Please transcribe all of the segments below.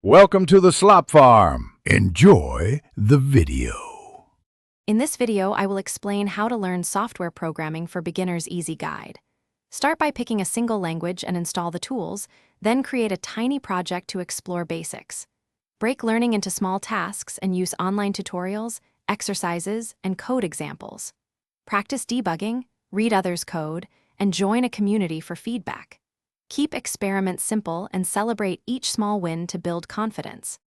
Welcome to the Slop Farm. Enjoy the video. In this video, I will explain how to learn software programming for beginners easy guide. Start by picking a single language and install the tools, then create a tiny project to explore basics. Break learning into small tasks and use online tutorials, exercises, and code examples. Practice debugging, read others' code, and join a community for feedback. Keep experiments simple and celebrate each small win to build confidence.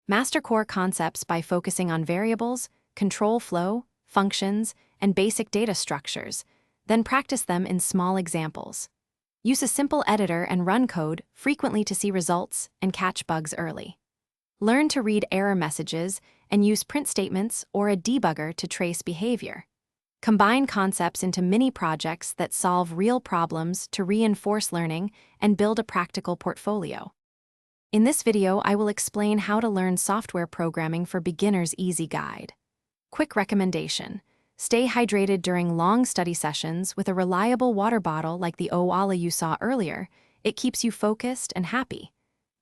Master core concepts by focusing on variables, control flow, functions, and basic data structures, then practice them in small examples. Use a simple editor and run code frequently to see results and catch bugs early. Learn to read error messages and use print statements or a debugger to trace behavior. Combine concepts into mini projects that solve real problems to reinforce learning and build a practical portfolio. In this video, I will explain how to learn software programming for beginners easy guide. Quick recommendation: stay hydrated during long study sessions with a reliable water bottle like the Owala you saw earlier. It keeps you focused and happy.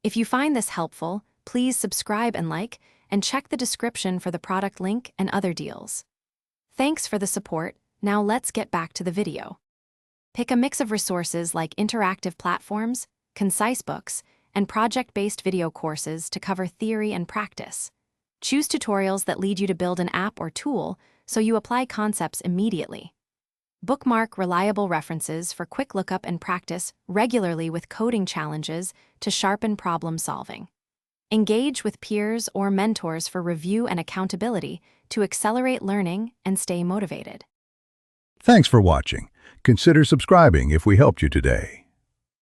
If you find this helpful, please subscribe and like, and check the description for the product link and other deals. Thanks for the support. Now let's get back to the video. Pick a mix of resources like interactive platforms, concise books, and project-based video courses to cover theory and practice. Choose tutorials that lead you to build an app or tool so you apply concepts immediately. Bookmark reliable references for quick lookup and practice regularly with coding challenges to sharpen problem solving. Engage with peers or mentors for review and accountability to accelerate learning and stay motivated. Thanks for watching. Consider subscribing if we helped you today.